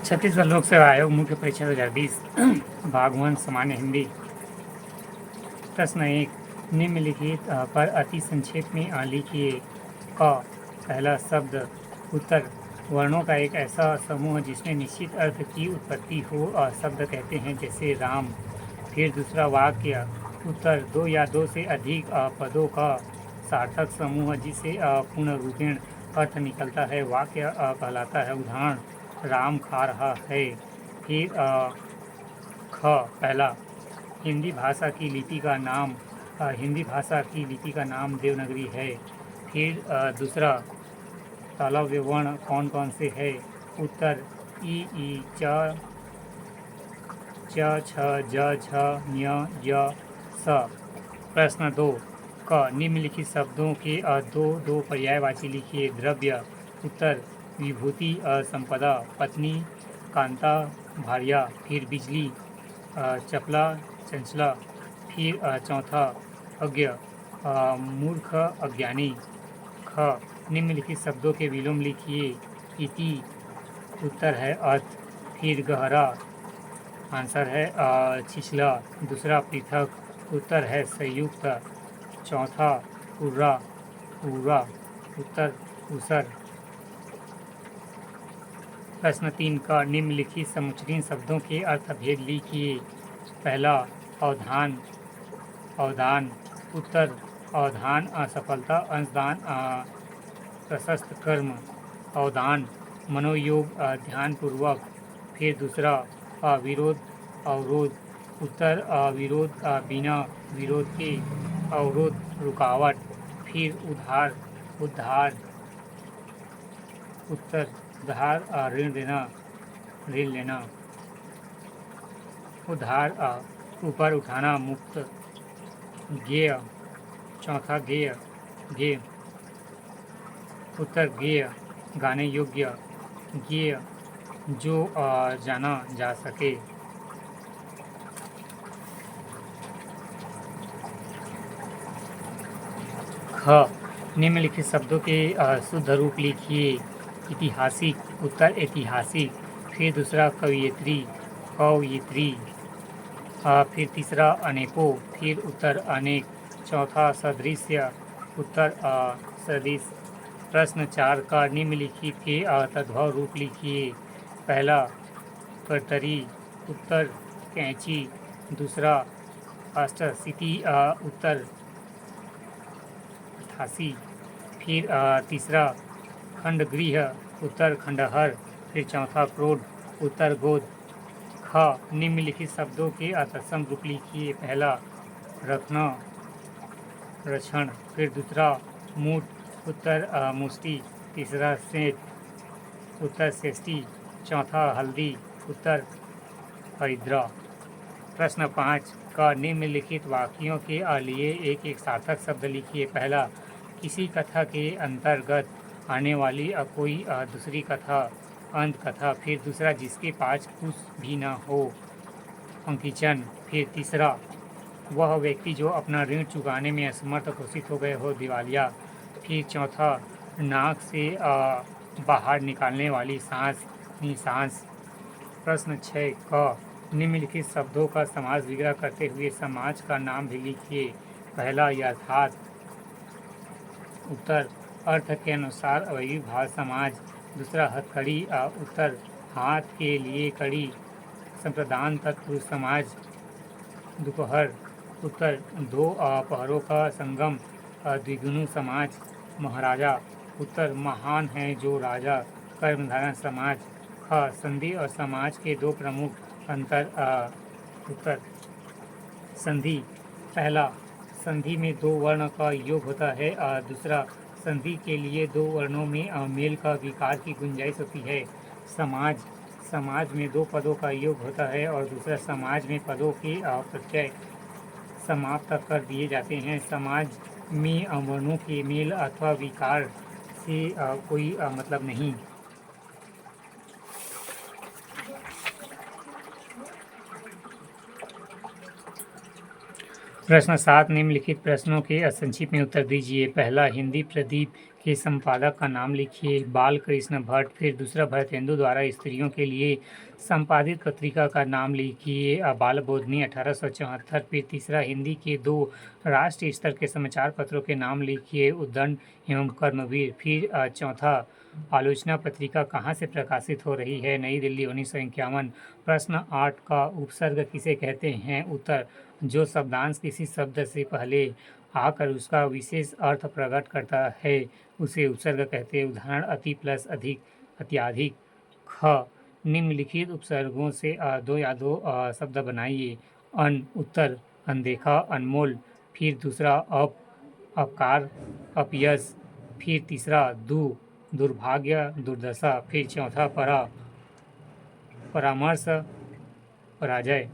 छत्तीसगढ़ लोक सेवा आयोग मुख्य परीक्षा 2020 भाग 1 सामान्य हिंदी। प्रश्न 1 निम्नलिखित पर अति संक्षेप में लिखिए। क पहला शब्द उत्तर वर्णों का एक ऐसा समूह जिसमें निश्चित अर्थ की उत्पत्ति हो शब्द कहते हैं, जैसे राम। फिर दूसरा वाक्य उत्तर दो या दो से अधिक पदों का सार्थक समूह जिसे पूर्ण रूपेण अर्थ निकलता है वाक्य कहलाता है। उदाहरण राम खा रहा है। फिर ख पहला हिंदी भाषा की लिपि का नाम देवनागरी है। फिर दूसरा तालव्य वर्ण कौन कौन से है? उत्तर ई च छ ज झ ञ य स। प्रश्न 2 क निम्नलिखित शब्दों के दो पर्यायवाची लिखिए। द्रव्य उत्तर विभूति संपदा, पत्नी कांता भार्या। फिर बिजली चपला चंचला। फिर चौथा अज्ञ मूर्ख अज्ञानी। ख निम्नलिखित शब्दों के विलोम लिखिए। इति उत्तर है अर्थ। फिर गहरा आंसर है छिछला। दूसरा पृथक उत्तर है संयुक्त। चौथा उर्रा पूरा उत्तर ऊसर। प्रश्न 3 का निम्नलिखित समुच्चयीन शब्दों के अर्थभेद लिखिए। पहला अवधान अवदान। उत्तर अवधान असफलता अंशदान प्रशस्त कर्म। अवदान मनोयोग ध्यानपूर्वक। फिर दूसरा अविरोध अवरोध। उत्तर अविरोध बिना विरोध के। अवरोध रुकावट। फिर उद्धार उत्तर उधार ऋण लेना। उधार ऊपर उठाना मुक्त। गेय चौथा गेय उत्तर गेय गाने योग्य। गेय जो जाना जा सके। ख निम्नलिखित शब्दों के शुद्ध रूप लिखिए। ऐतिहासिक उत्तर ऐतिहासिक। फिर दूसरा कवयित्री कवयित्री। फिर तीसरा अनेकों। फिर उत्तर अनेक। चौथा सदृश्य उत्तर सदृश। प्रश्न 4 का निम्नलिखित के तद्भव रूप लिखिए। पहला करतरी उत्तर कैंची। दूसरा अष्टसिद्धि उत्तर 88। फिर तीसरा खंडगृह उत्तर खंडहर। फिर चौथा क्रोध उत्तर गोद। ख निम्नलिखित शब्दों के तत्सम रूप लिखिए। पहला रखना रक्षण। फिर दूसरा मूठ उत्तर मुष्टि। तीसरा सेठ उत्तर सेष्टि। चौथा हल्दी उत्तर हरिद्रा। प्रश्न 5 का निम्नलिखित वाक्यों के लिए एक एक सार्थक शब्द लिखिए। पहला किसी कथा के अंतर्गत आने वाली कोई दूसरी कथा अंत कथा। फिर दूसरा जिसके पास कुछ भी न हो अंकिचन। फिर तीसरा वह व्यक्ति जो अपना ऋण चुकाने में असमर्थ घोषित हो गए हो दिवालिया। फिर चौथा नाक से बाहर निकालने वाली सांस। प्रश्न 6 क निम्नलिखित शब्दों का समास विग्रह करते हुए समाज का नाम भी लिखिए। पहला यथार्थ उत्तर अर्थ के अनुसार अवयवी भाव समाज। दूसरा हथकड़ी उत्तर हाथ के लिए कड़ी। संप्रदान तत्पुरुष समाज। दोपहर उत्तर दो पहरों का संगम द्विगुणु समाज। महाराजा उत्तर महान है जो राजा। कर्मधारय समाज। ख संधि और समाज के दो प्रमुख अंतर उत्तर संधि। पहला संधि में दो वर्ण का योग होता है। दूसरा संधि के लिए दो वर्णों में मेल का विकार की गुंजाइश होती है। समाज में दो पदों का योग होता है और दूसरा समाज में पदों के प्रत्यय समाप्त कर दिए जाते हैं। समाज में वर्णों के मेल अथवा विकार से कोई मतलब नहीं। प्रश्न 7 निम्नलिखित प्रश्नों के संक्षिप्त में उत्तर दीजिए। पहला हिंदी प्रदीप के संपादक का नाम लिखिए। बालकृष्ण भट्ट। फिर दूसरा, भारतेंदु द्वारा स्त्रियों के लिए संपादित पत्रिका का नाम लिखिए। बालबोधिनी 1874। फिर तीसरा, हिंदी के 2 राष्ट्रीय स्तर के समाचार पत्रों के नाम लिखिए। उद्दंड एवं कर्मवीर। फिर चौथा, आलोचना पत्रिका कहाँ से प्रकाशित हो रही है? नई दिल्ली 1951। प्रश्न 8 का उपसर्ग किसे कहते हैं? उत्तर, जो शब्दांश किसी शब्द से पहले आकर उसका विशेष अर्थ प्रकट करता है उसे उपसर्ग कहते हैं। उदाहरण, अति प्लस अधिक, अत्याधिक। ख, निम्नलिखित उपसर्गों से दो या दो शब्द बनाइए। अन, उत्तर, अनदेखा, अनमोल। फिर दूसरा, अपकार, अपयश। फिर तीसरा, दुर्भाग्य, दुर्दशा। फिर चौथा, परामर्श, पराजय।